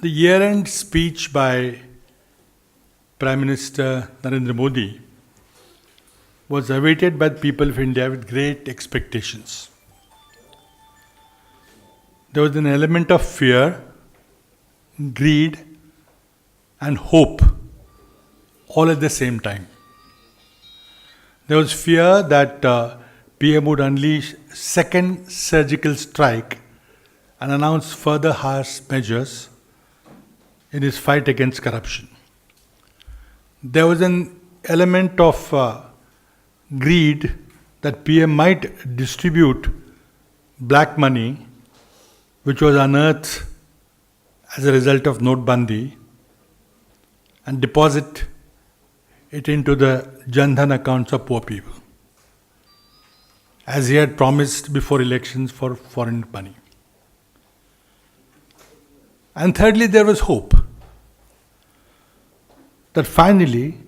The year-end speech by Prime Minister Narendra Modi was awaited by the people of India with great expectations. There was an element of fear, greed, and hope all at the same time. There was fear that PM would unleash second surgical strike and announce further harsh measures in his fight against corruption. There was an element of greed that PM might distribute black money which was unearthed as a result of Notbandi and deposit it into the Jan Dhan accounts of poor people, as he had promised before elections for foreign money. And thirdly, there was hope that finally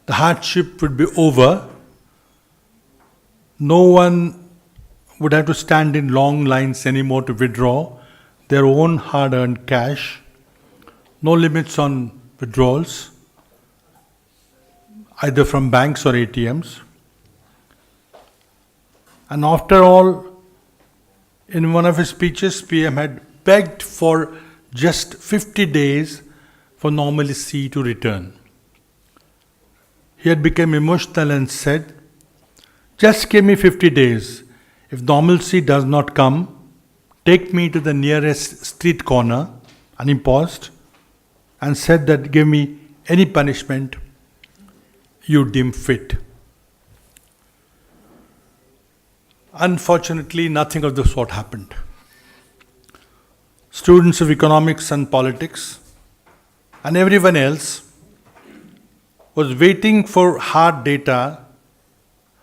the hardship would be over. No one would have to stand in long lines anymore to withdraw their own hard-earned cash. No limits on withdrawals, either from banks or ATMs. And after all, in one of his speeches, PM had begged for just 50 days for normalcy to return. He had become emotional and said, "Just give me 50 days. If normalcy does not come, take me to the nearest street corner," and he paused and said that, "Give me any punishment you deem fit." Unfortunately, nothing of the sort happened. Students of economics and politics and everyone else was waiting for hard data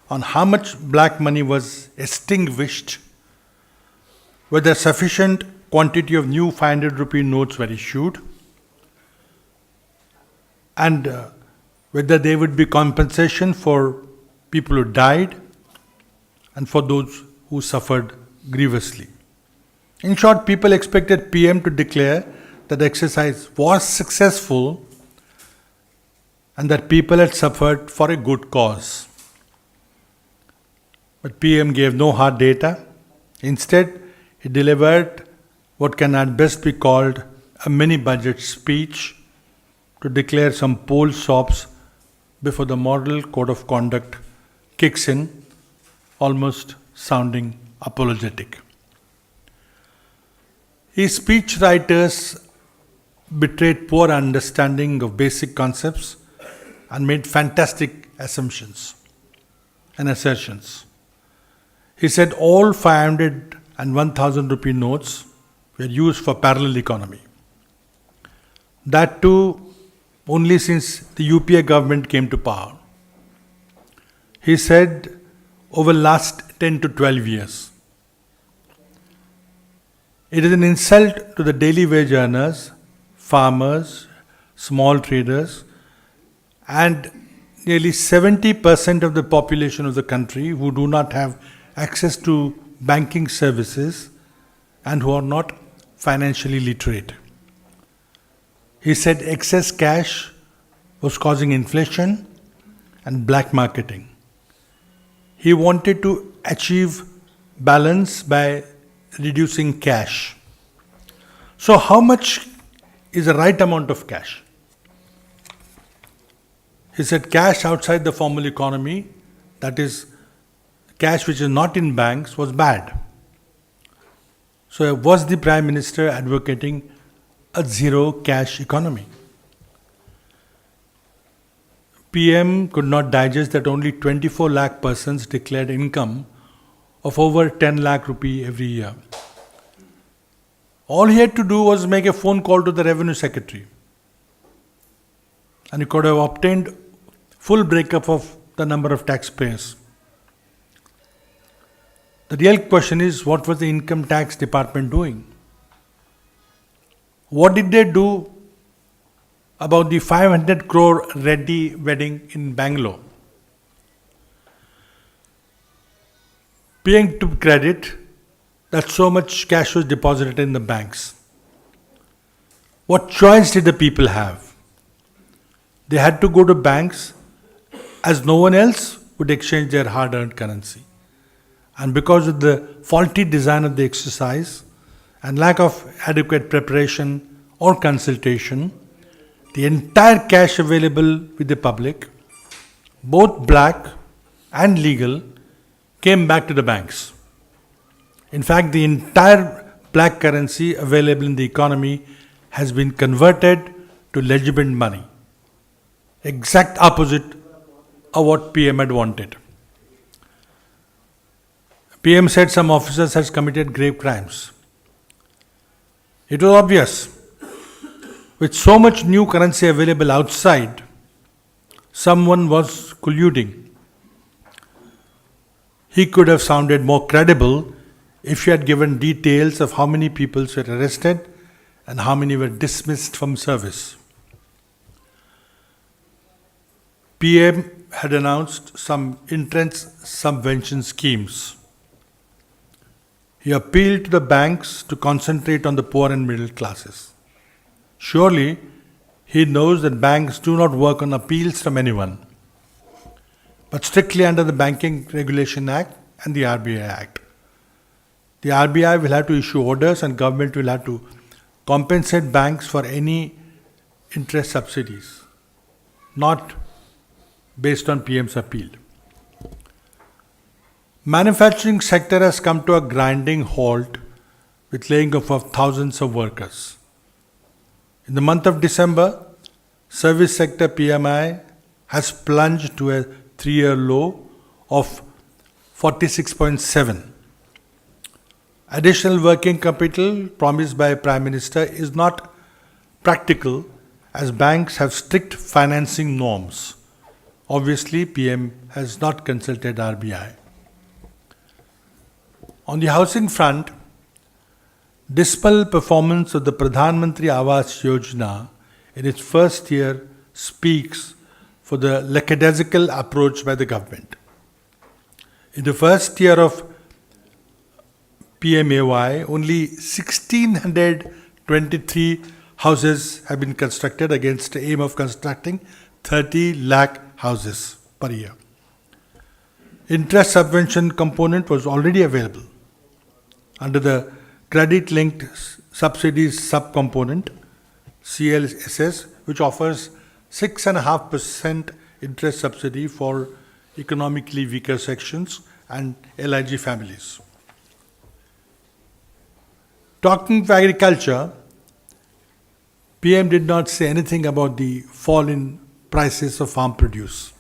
on how much black money was extinguished, whether sufficient quantity of new 500 rupee notes were issued, and whether there would be compensation for people who died and for those who suffered grievously. In short, people expected PM to declare that the exercise was successful and that people had suffered for a good cause. But PM gave no hard data. Instead, he delivered what can at best be called a mini-budget speech to declare some poll stops before the Model Code of Conduct kicks in, almost sounding apologetic. His speech writers betrayed poor understanding of basic concepts and made fantastic assumptions and assertions. He said all 500 and 1000 rupee notes were used for parallel economy. That too only since the UPA government came to power. He said over last 10 to 12 years. It is an insult to the daily wage earners, farmers, small traders, and nearly 70% of the population of the country who do not have access to banking services and who are not financially literate. He said excess cash was causing inflation and black marketing. He wanted to achieve balance by reducing cash. So how much is the right amount of cash? He said cash outside the formal economy, that is cash which is not in banks, was bad. So was the Prime Minister advocating a zero cash economy? PM could not digest that only 24 lakh persons declared income of over 10 lakh rupee every year. All he had to do was make a phone call to the Revenue Secretary, and he could have obtained full breakup of the number of taxpayers. The real question is, what was the Income Tax Department doing? What did they do about the 500 crore Reddy wedding in Bangalore? PM took credit that so much cash was deposited in the banks. What choice did the people have? They had to go to banks as no one else would exchange their hard-earned currency. And because of the faulty design of the exercise and lack of adequate preparation or consultation, the entire cash available with the public, both black and legal, came back to the banks. In fact, the entire black currency available in the economy has been converted to legitimate money. Exact opposite of what PM had wanted. PM said some officers has committed grave crimes. It was obvious. With so much new currency available outside, someone was colluding. He could have sounded more credible if he had given details of how many people were arrested and how many were dismissed from service. PM had announced some entrance subvention schemes. He appealed to the banks to concentrate on the poor and middle classes. Surely, he knows that banks do not work on appeals from anyone, but strictly under the Banking Regulation Act and the RBI Act. The RBI will have to issue orders and government will have to compensate banks for any interest subsidies, not based on PM's appeal. Manufacturing sector has come to a grinding halt with laying off of thousands of workers. In the month of December, service sector PMI has plunged to a 3-year low of 46.7. Additional working capital promised by Prime Minister is not practical as banks have strict financing norms. Obviously, PM has not consulted RBI. On the housing front, dismal performance of the Pradhan Mantri Awas Yojana in its first year speaks for the lackadaisical approach by the government. In the first year of PMAY, only 1,623 houses have been constructed against the aim of constructing 30 lakh houses per year. Interest subvention component was already available under the credit-linked subsidies subcomponent, CLSS, which offers 6.5% interest subsidy for economically weaker sections and LIG families. Talking of agriculture, PM did not say anything about the fall in prices of farm produce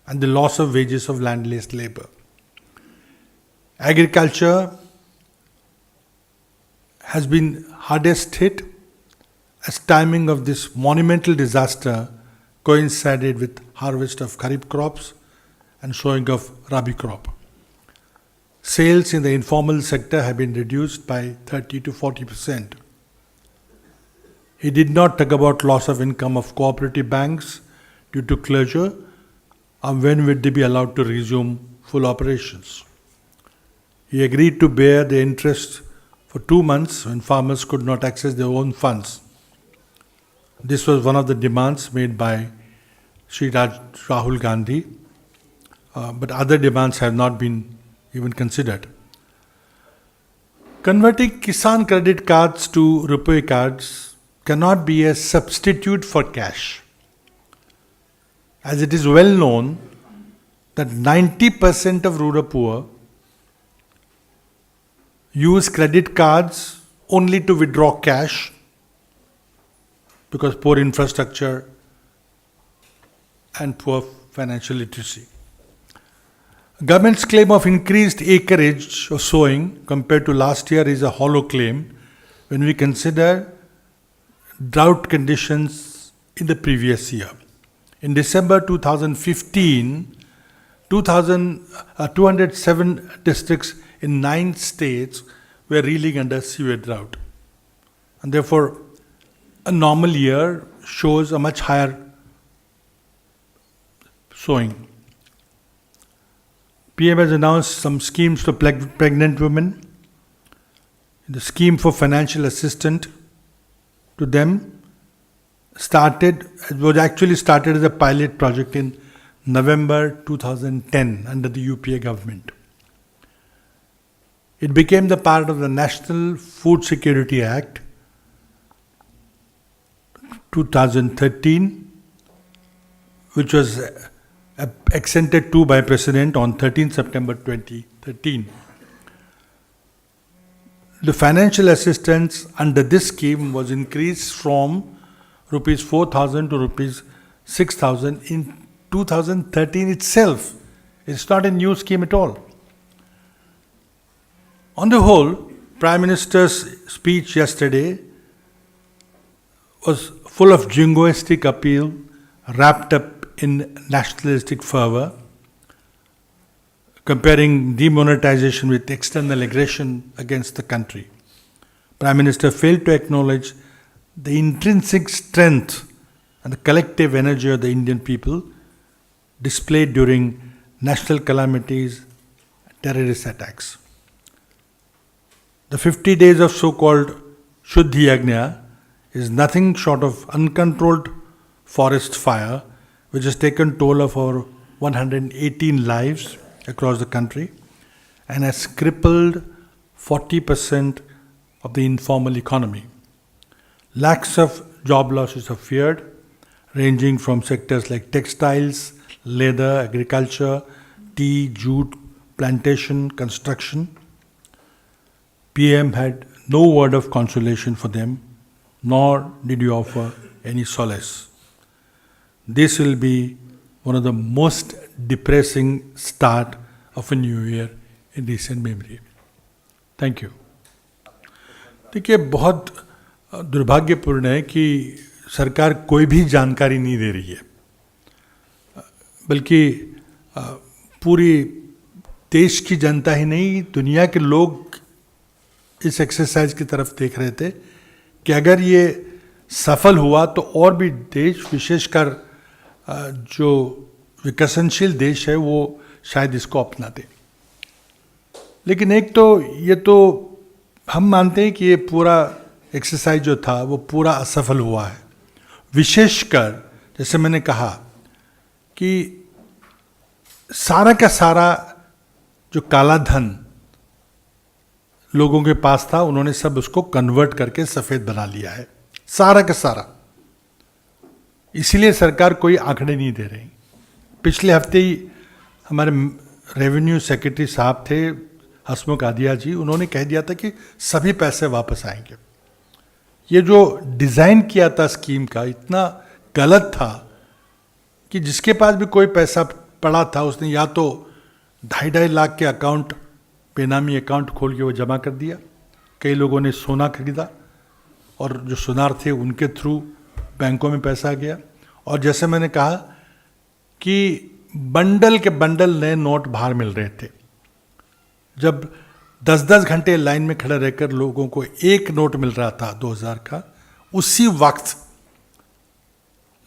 and the loss of wages of land-based labor. Agriculture has been hardest hit as timing of this monumental disaster coincided with harvest of kharif crops and sowing of rabi crop. Sales in the informal sector have been reduced by 30 to 40%. He did not talk about loss of income of cooperative banks due to closure and when would they be allowed to resume full operations. He agreed to bear the interest for 2 months when farmers could not access their own funds. This was one of the demands made by Shri Rahul Gandhi, but other demands have not been even considered. Converting Kisan credit cards to Rupee cards cannot be a substitute for cash, as it is well known that 90% of rural poor use credit cards only to withdraw cash because poor infrastructure and poor financial literacy. Government's claim of increased acreage of sowing compared to last year is a hollow claim when we consider drought conditions in the previous year. In December 2015, 207 districts in 9 states were reeling under severe drought. And therefore, a normal year shows a much higher sowing. PM has announced some schemes for pregnant women, the scheme for financial assistance to them was actually started as a pilot project in November 2010 under the UPA government. It became the part of the National Food Security Act 2013, which was accented to by President on 13 September 2013. The financial assistance under this scheme was increased from rupees 4,000 to rupees 6,000 in 2013 itself. It's not a new scheme at all. On the whole, Prime Minister's speech yesterday was full of jingoistic appeal wrapped up in nationalistic fervor, comparing demonetization with external aggression against the country. Prime Minister failed to acknowledge the intrinsic strength and the collective energy of the Indian people displayed during national calamities, terrorist attacks. The 50 days of so-called Shuddhi Yagna is nothing short of uncontrolled forest fire, which has taken toll of over 118 lives across the country and has crippled 40% of the informal economy. Lakhs of job losses are feared, ranging from sectors like textiles, leather, agriculture, tea, jute, plantation, construction. PM had no word of consolation for them, nor did he offer any solace. This will be one of the most depressing start of a new year in recent memory. Thank you. देखिए, बहुत दुर्भाग्यपूर्ण है कि सरकार कोई भी जानकारी नहीं दे रही है, बल्कि पूरी देश की जनता ही नहीं, दुनिया के लोग इस एक्सरसाइज की तरफ देख रहे थे कि अगर ये सफल हुआ तो और भी देश, विशेषकर जो विकसनशील देश है, वो शायद इसको अपना दे. लेकिन एक तो ये तो हम मानते हैं कि ये पूरा एक्सरसाइज जो था वो पूरा असफल हुआ है. विशेषकर जैसे मैंने कहा कि सारा का सारा जो काला धन लोगों के पास था, उन्होंने सब उसको कन्वर्ट करके सफेद बना लिया है, सारा का सारा. इसीलिए सरकार कोई आंकड़े नहीं दे रही. पिछले हफ्ते ही हमारे रेवेन्यू सेक्रेटरी साहब थे, हसमुख आदिया जी, उन्होंने कह दिया था कि सभी पैसे वापस आएंगे. ये जो डिज़ाइन किया था स्कीम का इतना गलत था कि जिसके पास भी कोई पैसा पड़ा था उसने या तो 2.5 लाख के अकाउंट, बेनामी अकाउंट खोल के वो जमा कर दिया. कई लोगों ने सोना खरीदा और जो सुनार थे उनके थ्रू बैंकों में पैसा गया. और जैसे मैंने कहा कि बंडल के बंडल नए नोट बाहर मिल रहे थे. जब 10-10 घंटे लाइन में खड़े रहकर लोगों को एक नोट मिल रहा था 2000 का, उसी वक्त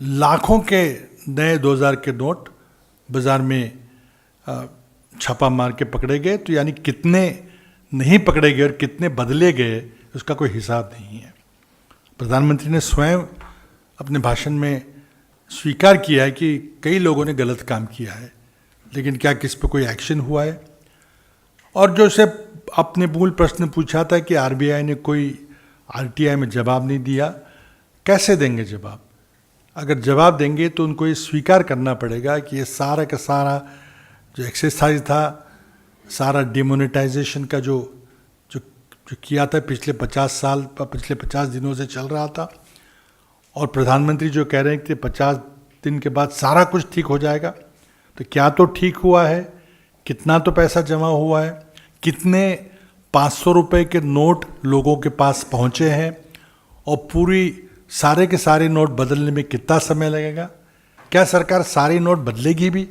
लाखों के नए 2000 के नोट बाजार में छापा मार के पकड़े गए. तो यानी कितने नहीं पकड़े गए और कितने बदले गए उसका कोई हिसाब नहीं है. प्रधानमंत्री ने स्वयं अपने भाषण में स्वीकार किया है कि कई लोगों ने गलत काम किया है, लेकिन क्या किस पे कोई एक्शन हुआ है? और जो से अपने मूल प्रश्न पूछा था कि आरबीआई ने कोई आरटीआई में जवाब नहीं दिया, कैसे देंगे जवाब? अगर जवाब देंगे तो उनको ये स्वीकार करना पड़ेगा कि ये सारा का सारा जो एक्सरसाइज था, सारा डिमोनेटाइजेशन का जो किया था पिछले 50 दिनों से चल रहा था. और प्रधानमंत्री जो कह रहे हैं कि 50 दिन के बाद सारा कुछ ठीक हो जाएगा, तो क्या तो ठीक हुआ है? कितना तो पैसा जमा हुआ है? कितने 500 रुपए के नोट लोगों के पास पहुंचे हैं? और पूरी सारे के सारे नोट बदलने में कितना समय लगेगा? क्या सरकार सारे नोट बदलेगी भी?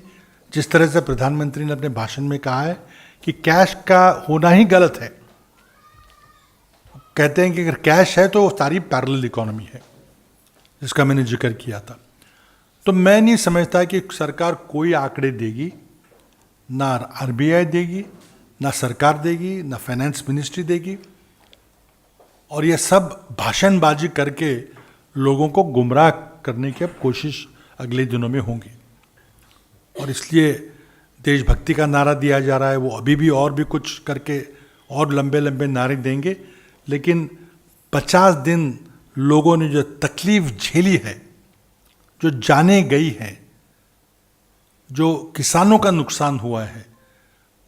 जिस तरह से प्रधानमंत्री ने अपने भाषण में कहा है कि कैश का होना ही गलत है. कहते हैं कि अगर कैश है तो वो सारी पैरेलल इकोनॉमी है, जिसका मैंने जिक्र किया था. तो मैं नहीं समझता कि सरकार कोई आंकड़े देगी, ना आरबीआई देगी, ना सरकार देगी, ना फाइनेंस मिनिस्ट्री देगी. और ये सब भाषणबाजी करके लोगों को गुमराह करने की अब कोशिश अगले दिनों में होंगी। और इसलिए देशभक्ति का नारा दिया जा रहा है, वो अभी भी और भी कुछ करके और लंबे लंबे नारे देंगे, लेकिन 50 दिन लोगों ने जो तकलीफ झेली है, जो जाने गई है, जो किसानों का नुकसान हुआ है,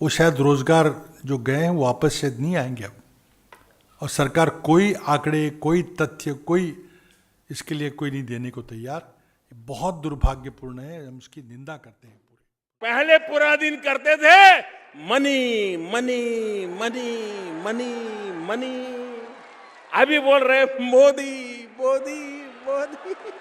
वो शायद रोजगार जो गए हैं वो वापस शायद नहीं आएंगे अब। और सरकार कोई आंकड़े, कोई तथ्य, कोई इसके लिए कोई नहीं देने को तैयार। बहुत दुर्भाग्यपूर्ण है, हम उसकी निंदा करते हैं। पहले पूरा दिन करते थे money money money money money, अभी बोल रहे मोदी मोदी मोदी।